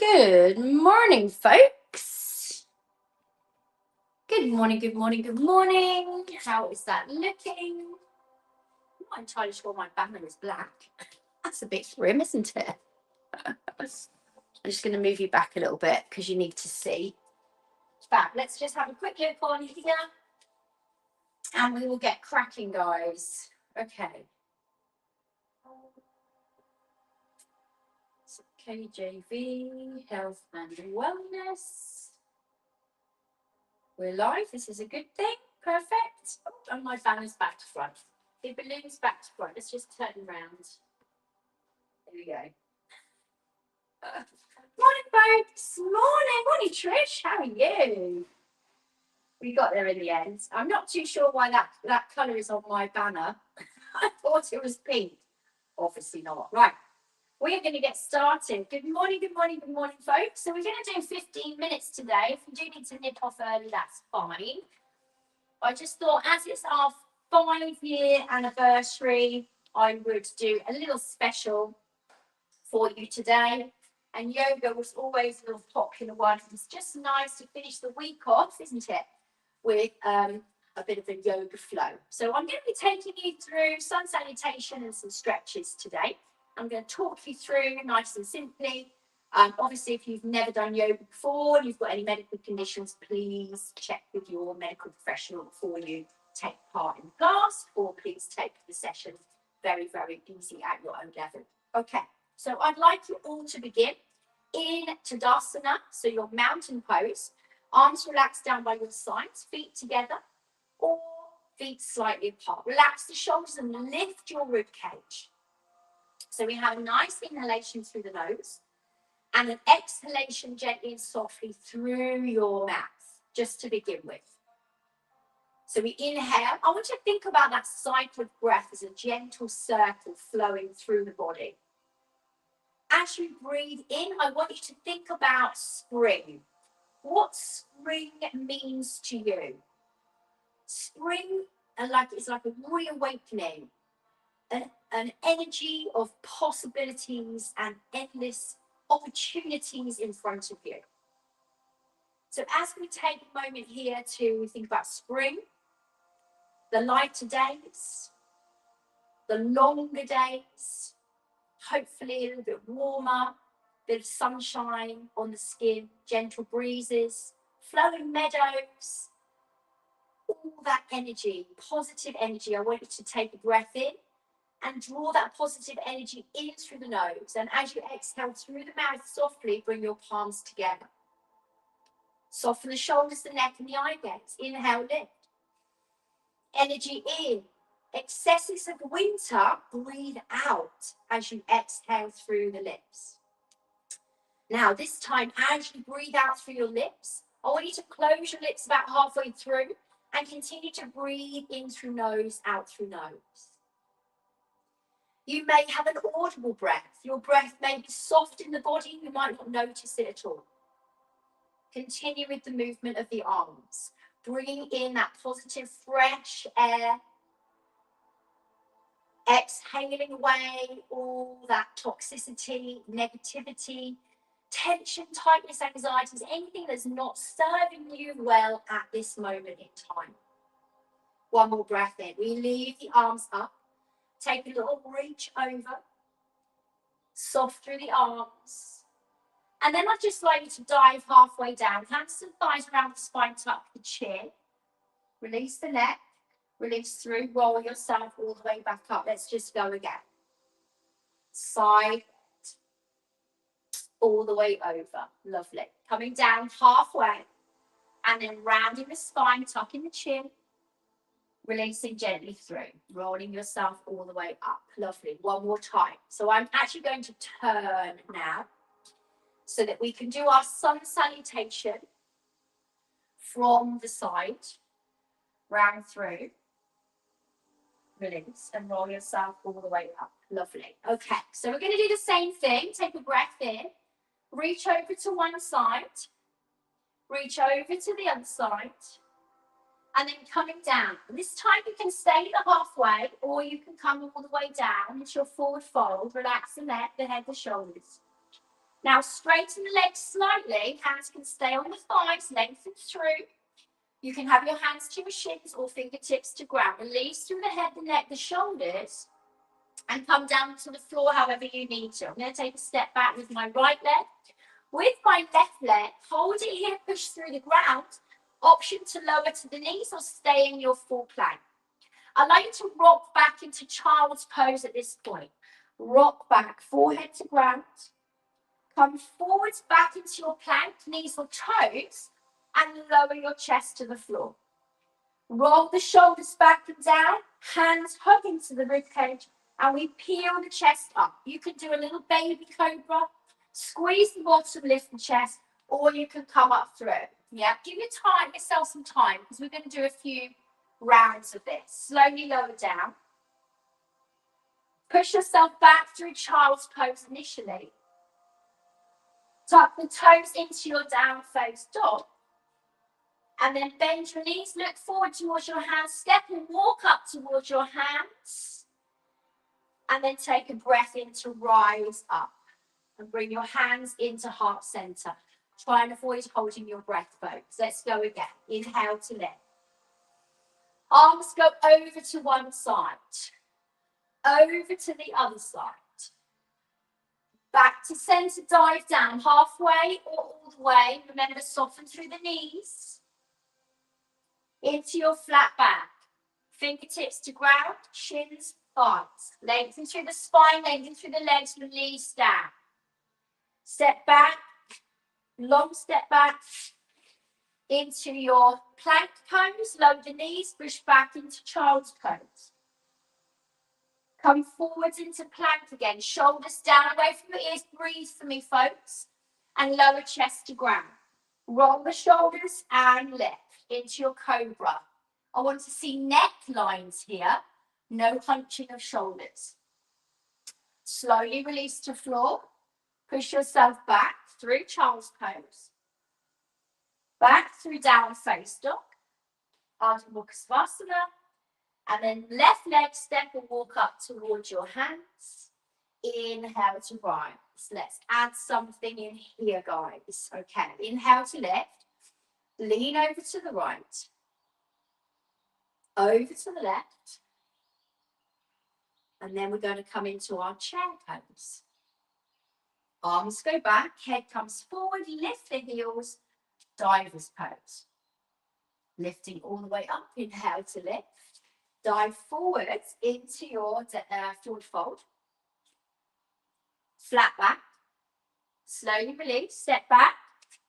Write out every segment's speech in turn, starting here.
Good morning, folks. Good morning, good morning, good morning. How is that looking? I'm not entirely sure my banner is black. That's a bit grim, isn't it? I'm just going to move you back a little bit because you need to see. Fab. Let's just have a quick look on here and we will get cracking, guys. Okay. So KJV, health and wellness. We're live. This is a good thing. Perfect. Oh, and my banner's back to front. The balloon's back to front. Let's just turn around. There we go. Morning, folks. Morning, Trish. How are you? We got there in the end. I'm not too sure why that colour is on my banner. I thought it was pink. Obviously not. Right. We are going to get started. Good morning, folks. So we're going to do 15 minutes today. If you do need to nip off early, that's fine. I just thought, as it's our 5-year anniversary, I would do a little special for you today. And yoga was always a little popular one. It's just nice to finish the week off, isn't it, with a bit of a yoga flow. So I'm going to be taking you through sun salutation and some stretches today. I'm going to talk you through nice and simply. Obviously, if you've never done yoga before and you've got any medical conditions, please check with your medical professional before you take part in class, or please take the session very, very easy at your own level. Okay, so I'd like you all to begin in Tadasana, so your mountain pose, arms relaxed down by your sides, feet together, or feet slightly apart. Relax the shoulders and lift your rib cage. So we have a nice inhalation through the nose and an exhalation gently and softly through your mouth, just to begin with. So we inhale. I want you to think about that cycle of breath as a gentle circle flowing through the body. As you breathe in, I want you to think about spring. What spring means to you. Spring, it's like a reawakening, an energy of possibilities and endless opportunities in front of you. So as we take a moment here to think about spring, the lighter days, the longer days, hopefully a little bit warmer, bit of sunshine on the skin, gentle breezes, flowing meadows, all that energy, positive energy. I want you to take a breath in and draw that positive energy in through the nose. And as you exhale through the mouth softly, bring your palms together. Soften the shoulders, the neck, and the eye gates. Inhale, lift. Energy in. Excesses of winter, breathe out as you exhale through the lips. Now, this time, as you breathe out through your lips, I want you to close your lips about halfway through and continue to breathe in through nose, out through nose. You may have an audible breath. Your breath may be soft in the body. You might not notice it at all. Continue with the movement of the arms, bringing in that positive, fresh air. Exhaling away all that toxicity, negativity, tension, tightness, anxieties, anything that's not serving you well at this moment in time. One more breath in. We leave the arms up. Take a little reach over. Soft through the arms. And then I'd just like you to dive halfway down. Hands and thighs around the spine, tuck the chin. Release the neck. Release through. Roll yourself all the way back up. Let's just go again. Side. All the way over. Lovely. Coming down halfway. And then rounding the spine, tucking the chin. Releasing gently through. Rolling yourself all the way up. Lovely. One more time. So I'm actually going to turn now, so that we can do our sun salutation from the side, round through, release, and roll yourself all the way up. Lovely. Okay, so we're going to do the same thing. Take a breath in, reach over to one side, reach over to the other side, and then coming down. And this time you can stay the halfway, or you can come all the way down into your forward fold. Relax the neck, the head, the shoulders. Now straighten the legs slightly. Hands can stay on the thighs, lengthen through. You can have your hands to your shins or fingertips to ground. Release through the head, the neck, the shoulders, and come down to the floor however you need to. I'm going to take a step back with my right leg. With my left leg, hold it here, push through the ground. Option to lower to the knees or stay in your full plank. I'd like you to rock back into child's pose at this point. Rock back, forehead to ground. Come forwards back into your plank, knees or toes, and lower your chest to the floor. Roll the shoulders back and down, hands hug into the ribcage, and we peel the chest up. You can do a little baby cobra, squeeze the bottom, lift the chest, or you can come up through. Yeah, give yourself some time because we're going to do a few rounds of this. Slowly lower down. Push yourself back through child's pose initially. Tuck the toes into your down face dog. And then bend your knees, look forward towards your hands, step and walk up towards your hands. And then take a breath in to rise up. And bring your hands into heart center. Try and avoid holding your breath, folks. Let's go again. Inhale to lift. Arms go over to one side. Over to the other side. Back to center, dive down halfway or all the way. Remember, soften through the knees. Into your flat back. Fingertips to ground, shins, thighs. Lengthen through the spine, lengthen through the legs, release down. Step back, long step back into your plank pose. Lower the knees, push back into child's pose. Come forwards into plank again. Shoulders down, away from your ears. Breathe for me, folks. And lower chest to ground. Roll the shoulders and lift into your cobra. I want to see neck lines here. No hunching of shoulders. Slowly release to floor. Push yourself back through child's pose. Back through down face dog. Ardha Mukha Savasana. And then left leg step and walk up towards your hands. Inhale to rise. Let's add something in here, guys. Okay, inhale to lift. Lean over to the right. Over to the left. And then we're going to come into our chair pose. Arms go back, head comes forward, lift the heels, diver's pose. Lifting all the way up, inhale to lift. Dive forwards into your forward fold. Flat back. Slowly release, step back.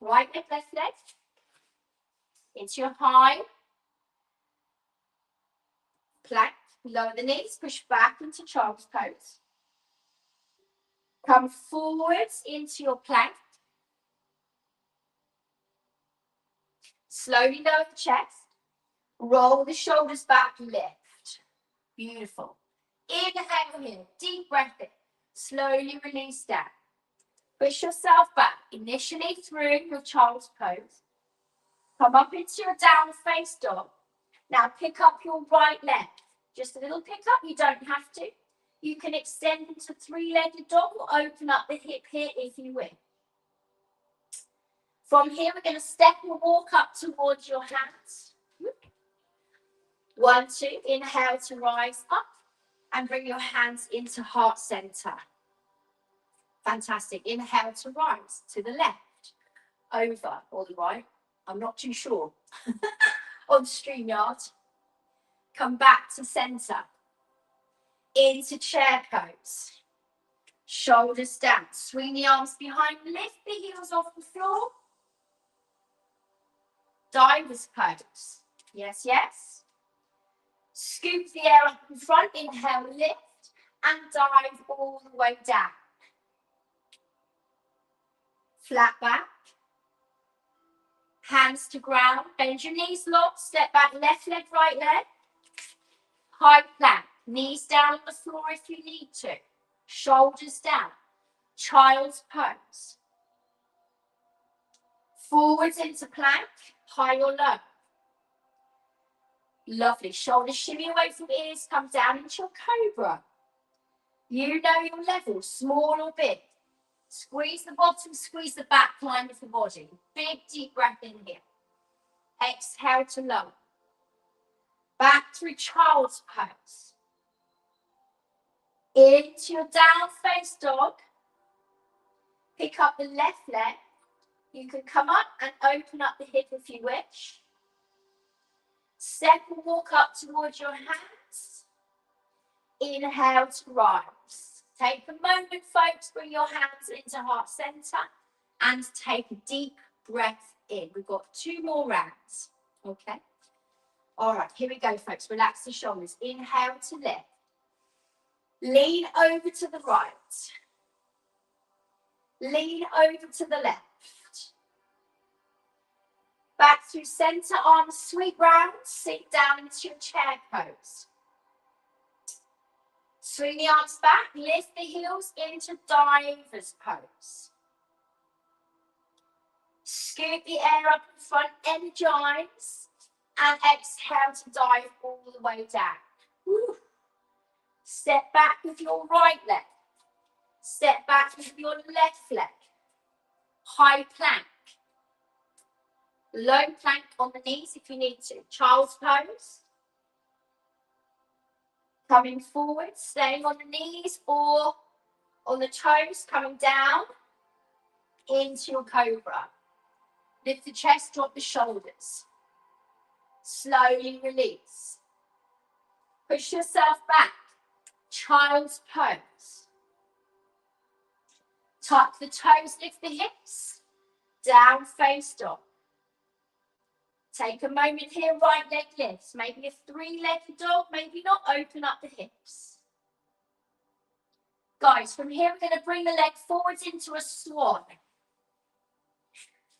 Right leg, left leg. Into your high plank. Lower the knees, push back into child's pose. Come forwards into your plank. Slowly lower the chest. Roll the shoulders back, lift. Beautiful. Inhale here, deep breath in. Slowly release down. Push yourself back, initially through your child's pose. Come up into your down face dog. Now pick up your right leg. Just a little pick up, you don't have to. You can extend into three-legged dog or open up the hip here if you wish. From here, we're going to step and walk up towards your hands. 1, 2, inhale to rise up and bring your hands into heart center. Fantastic. Inhale to rise to the left, over or the right. I'm not too sure. On StreamYard. Come back to center. Into chair pose. Shoulders down. Swing the arms behind. Lift the heels off the floor. Diver's pose. Yes, yes. Scoop the air up in front. Inhale, lift. And dive all the way down. Flat back. Hands to ground. Bend your knees locked. Step back, left leg, right leg. High plank. Knees down on the floor if you need to. Shoulders down. Child's pose. Forwards into plank. High or low. Lovely. Shoulders shimmy away from ears. Come down into your cobra. You know your level, small or big. Squeeze the bottom, squeeze the back line of the body. Big deep breath in here. Exhale to lower. Back through child's pose. Into your down face dog. Pick up the left leg. You can come up and open up the hip if you wish. Step and walk up towards your hands. Inhale to rise. Take a moment, folks. Bring your hands into heart center and take a deep breath in. We've got 2 more rounds. Okay. All right, here we go, folks. Relax the shoulders. Inhale to lift. Lean over to the right. Lean over to the left. Back through center, arms sweep round. Sink down into your chair pose. Swing the arms back. Lift the heels into diver's pose. Scoop the air up in front. Energize. And exhale to dive all the way down. Woo. Step back with your right leg. Step back with your left leg. High plank. Low plank on the knees if you need to. Child's pose. Coming forward, staying on the knees or on the toes, coming down into your cobra. Lift the chest, drop the shoulders. Slowly release. Push yourself back. Child's pose. Tuck the toes, lift the hips. Down face dog. Take a moment here, right leg lifts. Maybe a 3-legged dog, maybe not. Open up the hips. Guys, from here we're going to bring the leg forwards into a swan.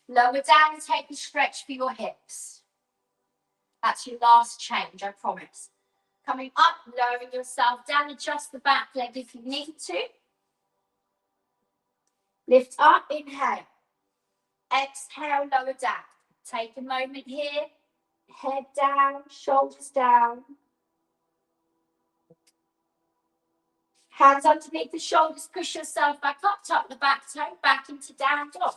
Lower down and take a stretch for your hips. That's your last change, I promise. Coming up, lowering yourself down, adjust the back leg if you need to. Lift up, inhale. Exhale, lower down. Take a moment here. Head down, shoulders down. Hands underneath the shoulders, push yourself back up, tuck the back toe, back into down dog.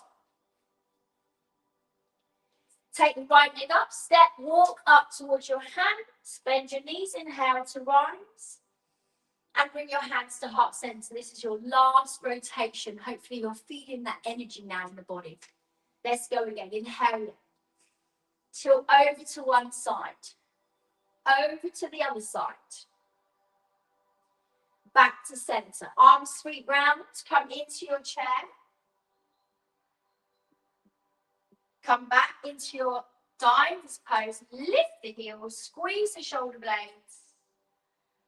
Take the right leg up, step, walk up towards your hands, bend your knees, inhale to rise. And bring your hands to heart center. This is your last rotation. Hopefully you're feeling that energy now in the body. Let's go again. Inhale. Tilt over to one side. Over to the other side. Back to center. Arms sweep round. Come into your chair. Come back into your diver's pose. Lift the heels. Squeeze the shoulder blades.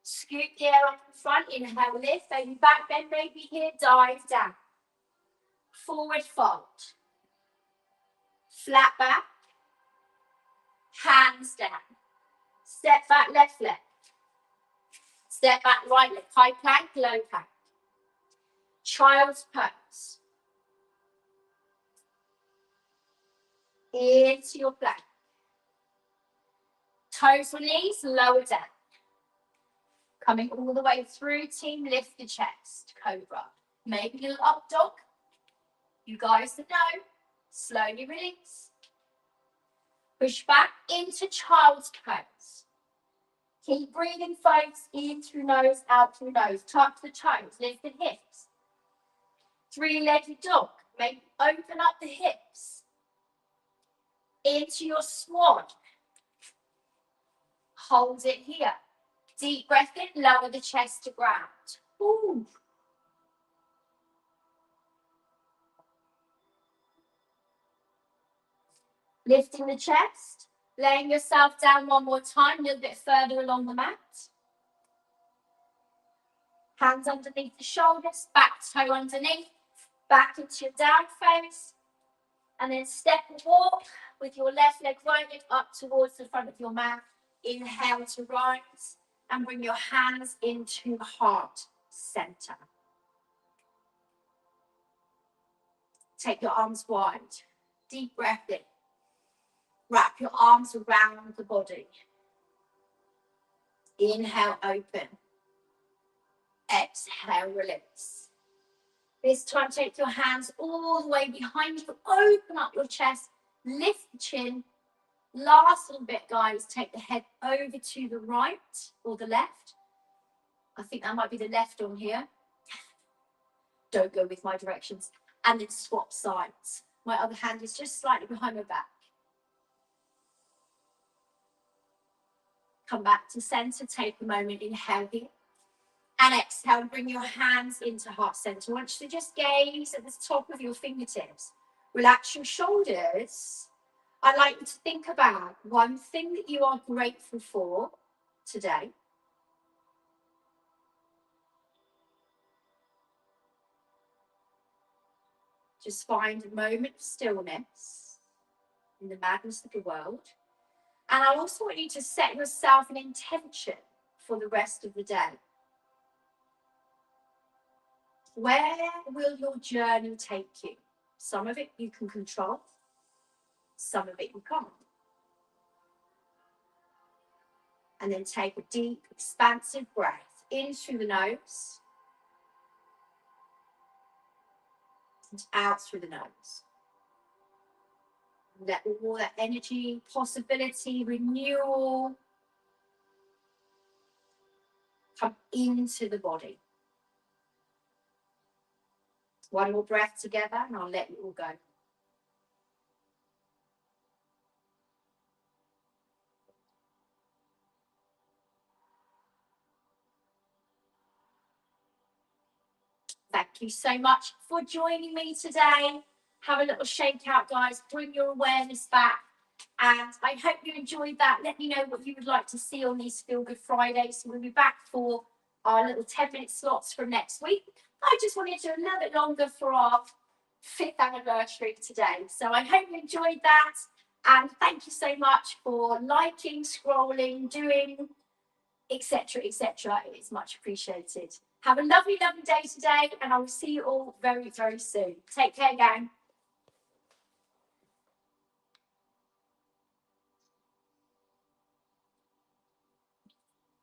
Scoop the air up in front. Inhale, lift. Baby back bend. Maybe here. Dive down. Forward fold. Flat back. Hands down. Step back, left leg. Step back, right leg. High plank, low plank. Child's pose. Into your plank. Toes release, lower down. Coming all the way through, team, lift the chest. Cobra. Maybe a little up dog. You guys that know. Slowly release. Push back into child's pose. Keep breathing, folks. In through nose, out through nose. Tuck the toes, lift the hips. 3-legged dog. Maybe open up the hips. Into your swan. Hold it here. Deep breath in, lower the chest to ground. Ooh. Lifting the chest, laying yourself down one more time, a little bit further along the mat. Hands underneath the shoulders, back toe underneath, back into your down face. And then step and walk with your left leg, right leg up towards the front of your mat. Inhale to rise and bring your hands into heart center. Take your arms wide. Deep breath in. Wrap your arms around the body. Inhale, open. Exhale, release. This time, take your hands all the way behind you. Open up your chest. Lift the chin. Last little bit, guys. Take the head over to the right or the left. I think that might be the left on here. Don't go with my directions. And then swap sides. My other hand is just slightly behind my back. Come back to center. Take a moment. Inhale here. And exhale. Bring your hands into heart center. I want you to just gaze at the top of your fingertips. Relax your shoulders. I'd like you to think about one thing that you are grateful for today. Just find a moment of stillness in the madness of the world. And I also want you to set yourself an intention for the rest of the day. Where will your journey take you? Some of it you can control, some of it you can't. And then take a deep, expansive breath in through the nose and out through the nose. Let all that energy, possibility, renewal come into the body. One more breath together and I'll let you all go. Thank you so much for joining me today. Have a little shake out, guys. Bring your awareness back. And I hope you enjoyed that. Let me know what you would like to see on these Feel Good Fridays. We'll be back for our little 10-minute slots from next week. I just wanted to do a little bit longer for our 5th anniversary today. So I hope you enjoyed that. And thank you so much for liking, scrolling, doing, etc., etc. It is much appreciated. Have a lovely, lovely day today, and I will see you all very, very soon. Take care, gang.